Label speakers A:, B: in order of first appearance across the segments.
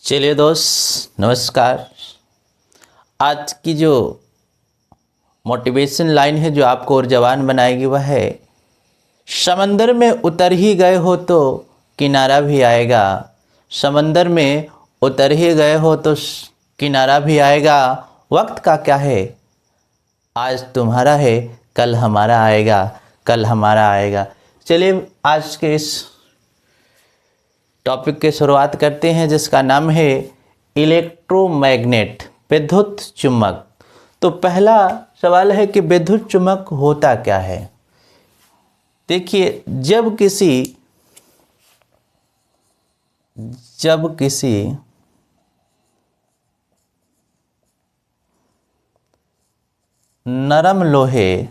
A: चलिए दोस्त नमस्कार। आज की जो मोटिवेशन लाइन है जो आपको और जवान बनाएगी वह है, समंदर में उतर ही गए हो तो किनारा भी आएगा। समंदर में उतर ही गए हो तो किनारा भी आएगा। वक्त का क्या है, आज तुम्हारा है कल हमारा आएगा, कल हमारा आएगा। चलिए आज के इस टॉपिक की शुरुआत करते हैं जिसका नाम है इलेक्ट्रोमैग्नेट, विद्युत चुम्बक। तो पहला सवाल है कि विद्युत चुम्बक होता क्या है। देखिए, जब किसी नरम लोहे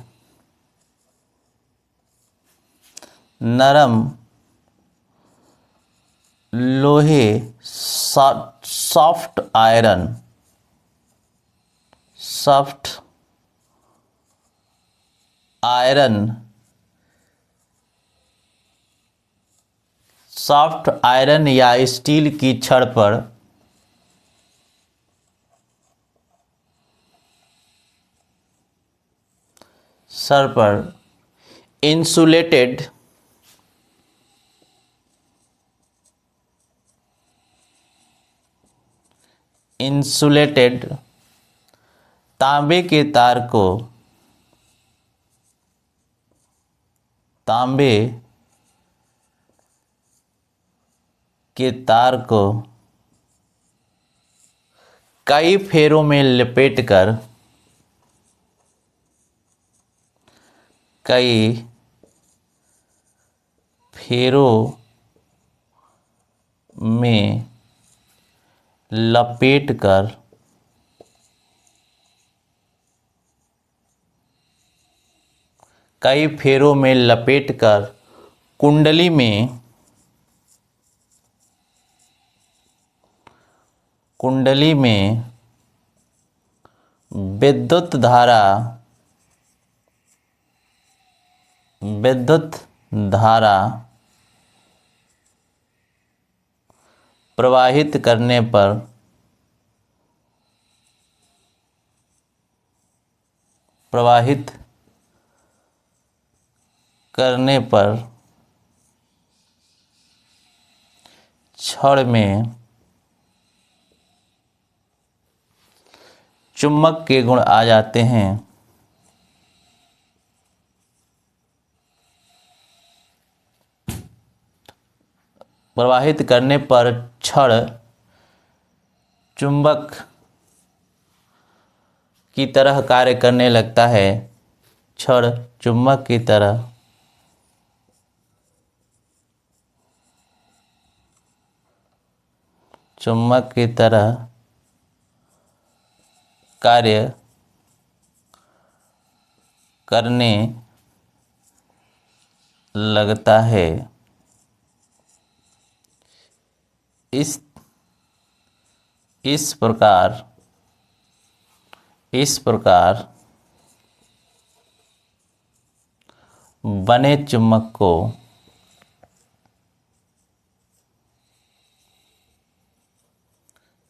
A: सॉफ्ट आयरन या स्टील की छड़ पर सर पर इंसुलेटेड तांबे के तार को कई फेरों में लपेटकर कुंडली में विद्युत धारा प्रवाहित करने पर छड़ में चुम्बक के गुण आ जाते हैं। प्रवाहित करने पर छड़ चुंबक की तरह कार्य करने लगता है। छड़ चुंबक की तरह कार्य करने लगता है। इस प्रकार बने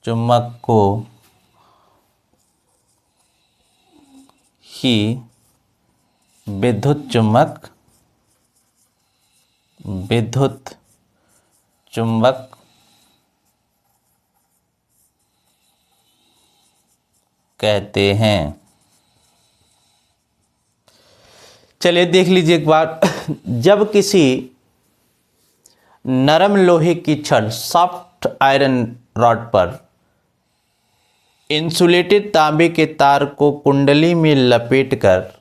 A: चुम्बक को ही विद्युत चुम्बक कहते हैं। चलिए देख लीजिए एक बार। जब किसी नरम लोहे की छड़ सॉफ्ट आयरन रॉड पर इंसुलेटेड तांबे के तार को कुंडली में लपेटकर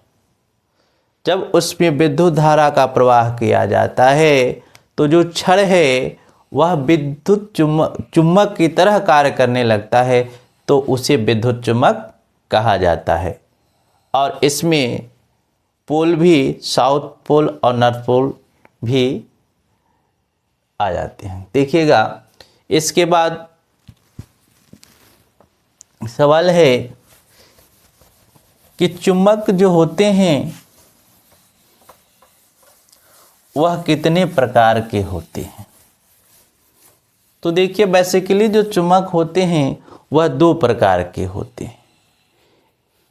A: जब उसमें विद्युत धारा का प्रवाह किया जाता है तो जो छड़ है वह विद्युत चुम्बक की तरह कार्य करने लगता है, तो उसे विद्युत चुम्बक कहा जाता है। और इसमें पोल भी, साउथ पोल और नॉर्थ पोल भी आ जाते हैं। देखिएगा, इसके बाद सवाल है कि चुम्बक जो होते हैं वह कितने प्रकार के होते हैं। तो देखिए बेसिकली जो चुंबक होते हैं वह दो प्रकार के होते हैं,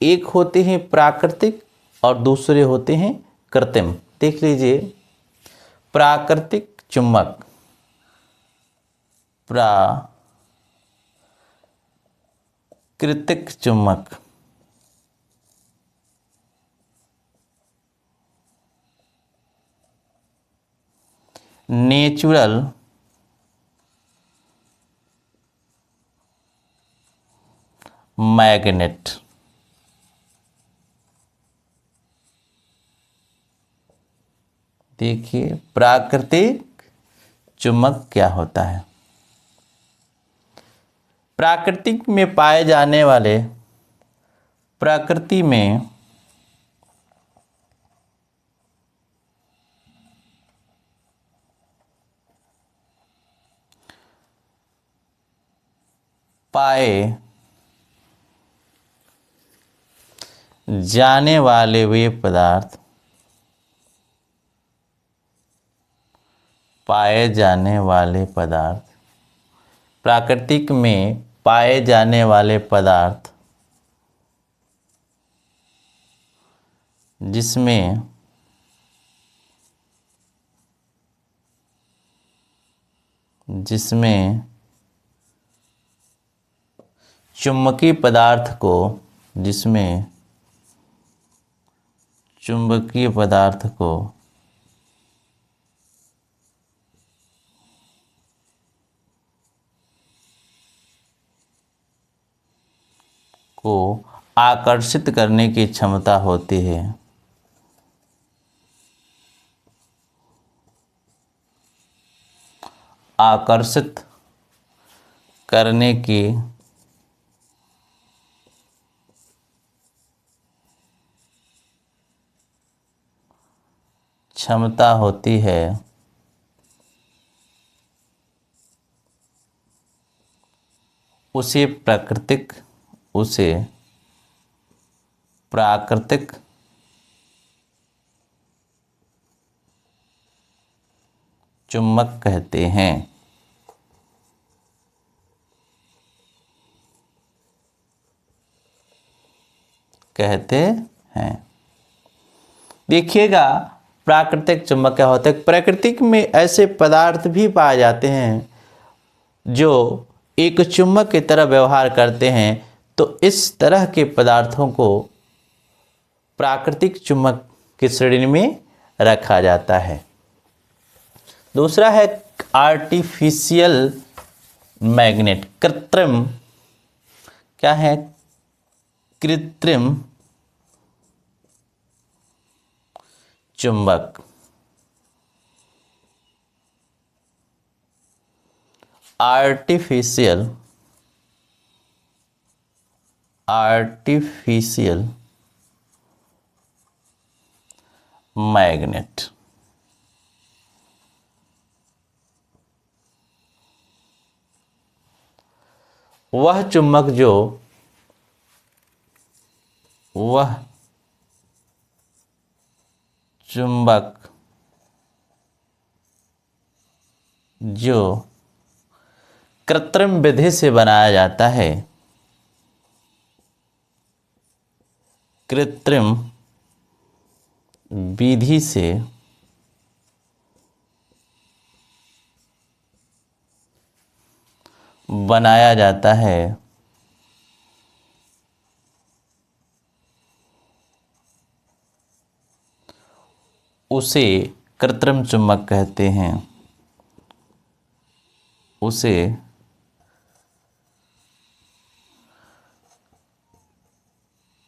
A: एक होते हैं प्राकृतिक और दूसरे होते हैं कृत्रिम। देख लीजिए, प्राकृतिक चुंबक, प्राकृतिक चुंबक नेचुरल मैग्नेट। देखिए प्राकृतिक चुंबक क्या होता है। प्राकृतिक में पाए जाने वाले, प्रकृति में पाए जाने वाले वे पदार्थ, पाए जाने वाले पदार्थ, प्राकृतिक में पाए जाने वाले पदार्थ जिसमें चुंबकीय पदार्थ को, जिसमें चुंबकीय पदार्थ को आकर्षित करने की क्षमता होती है, आकर्षित करने की क्षमता होती है, उसे प्राकृतिक चुंबक कहते हैं। देखिएगा प्राकृतिक चुंबक क्या होता है। प्राकृतिक में ऐसे पदार्थ भी पाए जाते हैं जो एक चुंबक की तरह व्यवहार करते हैं, तो इस तरह के पदार्थों को प्राकृतिक चुंबक की श्रेणी में रखा जाता है। दूसरा है आर्टिफिशियल मैग्नेट, कृत्रिम। क्या है? कृत्रिम चुंबक। Artificial magnet. वह चुंबक जो कृत्रिम विधि से बनाया जाता है, कृत्रिम विधि से बनाया जाता है, उसे कृत्रिम चुंबक कहते हैं। उसे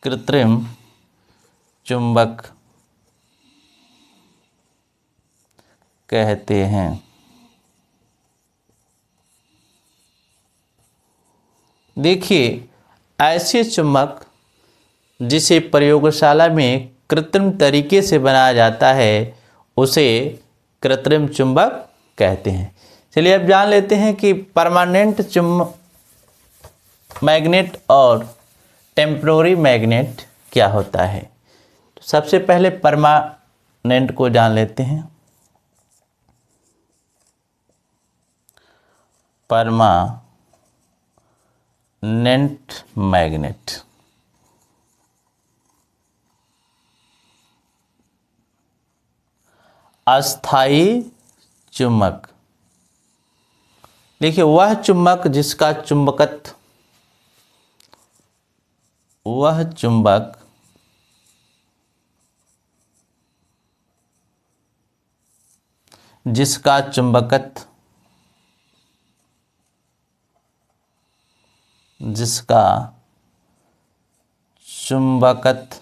A: कृत्रिम चुंबक कहते हैं। देखिए ऐसे चुंबक जिसे प्रयोगशाला में कृत्रिम तरीके से बनाया जाता है उसे कृत्रिम चुंबक कहते हैं। चलिए अब जान लेते हैं कि परमानेंट मैग्नेट और टेम्पररी मैग्नेट क्या होता है। तो सबसे पहले परमानेंट को जान लेते हैं। Permanent magnet. अस्थाई चुंबक। देखिए वह चुंबक जिसका चुंबकत्व, वह चुंबक जिसका चुंबकत्व, जिसका चुंबकत्व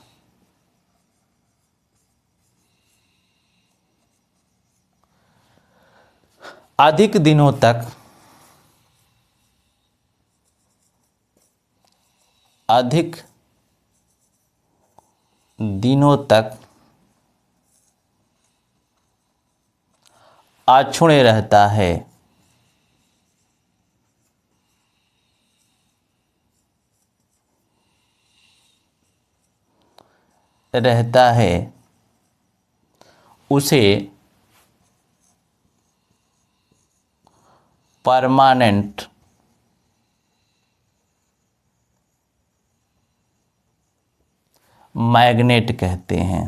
A: अधिक दिनों तक, अधिक दिनों तक अक्षुण्ण रहता है, उसे परमानेंट मैग्नेट कहते हैं।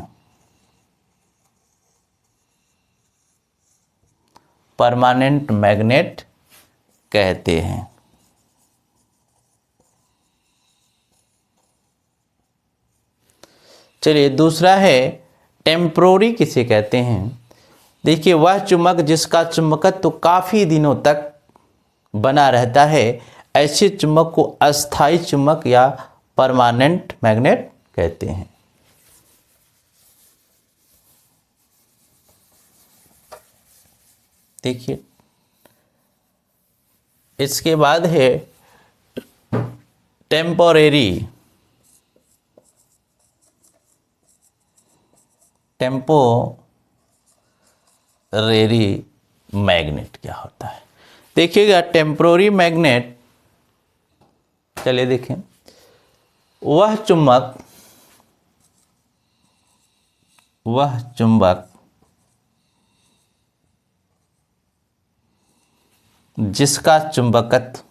A: परमानेंट मैग्नेट कहते हैं। चलिए दूसरा है टेम्पोररी किसे कहते हैं। देखिए वह चुंबक जिसका चुंबकत्व तो काफ़ी दिनों तक बना रहता है, ऐसे चुंबक को अस्थायी चुंबक या परमानेंट मैग्नेट कहते हैं। देखिए इसके बाद है टेम्पोरेरी। टेम्पोरेरी मैग्नेट क्या होता है? देखिएगा टेम्पोररी मैग्नेट, चलिए देखें, वह चुंबक जिसका चुंबकत्व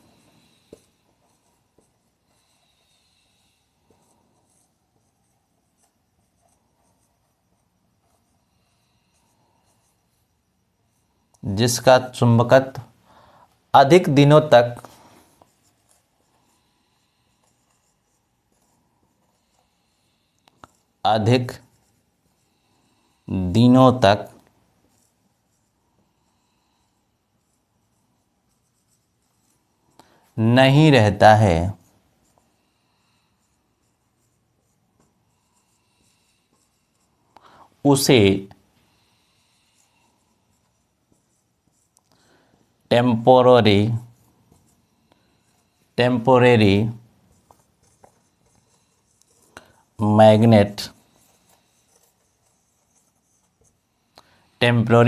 A: अधिक दिनों तक नहीं रहता है, उसे टेम्पोरेरी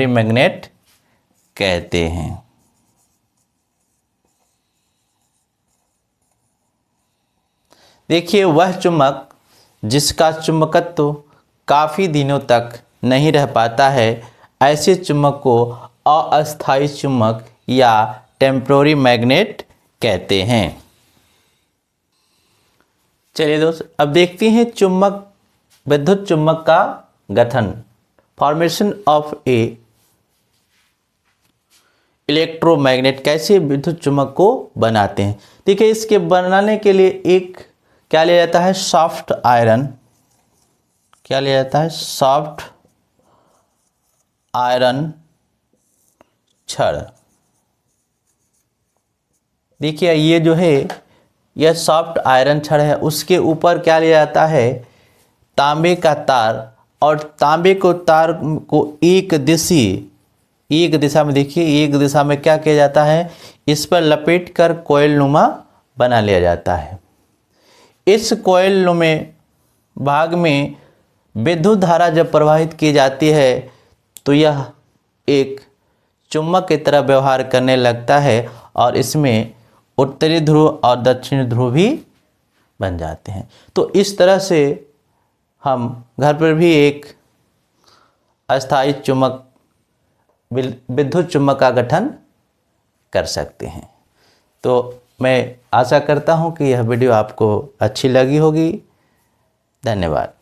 A: मैग्नेट कहते हैं। देखिए वह चुंबक जिसका चुंबकत्व काफ़ी दिनों तक नहीं रह पाता है, ऐसे चुंबक को अस्थायी चुंबक या टेम्पोररी मैग्नेट कहते हैं। चलिए दोस्त अब देखते हैं विद्युत चुंबक का गठन, फॉर्मेशन ऑफ ए इलेक्ट्रोमैग्नेट, कैसे विद्युत चुंबक को बनाते हैं। देखिए इसके बनाने के लिए एक क्या लिया जाता है, सॉफ्ट आयरन। क्या लिया जाता है? सॉफ्ट आयरन छड़। देखिए ये जो है यह सॉफ्ट आयरन छड़ है, उसके ऊपर क्या लिया जाता है, तांबे का तार, और तांबे को तार को एक दिशा में, देखिए एक दिशा में क्या किया जाता है, इस पर लपेट कर कोयल नुमा बना लिया जाता है। इस कोयल नुमे भाग में विद्युत धारा जब प्रवाहित की जाती है तो यह एक चुंबक की तरह व्यवहार करने लगता है और इसमें उत्तरी ध्रुव और दक्षिणी ध्रुव भी बन जाते हैं। तो इस तरह से हम घर पर भी एक अस्थायी चुंबक, विद्युत चुंबक का गठन कर सकते हैं। तो मैं आशा करता हूँ कि यह वीडियो आपको अच्छी लगी होगी। धन्यवाद।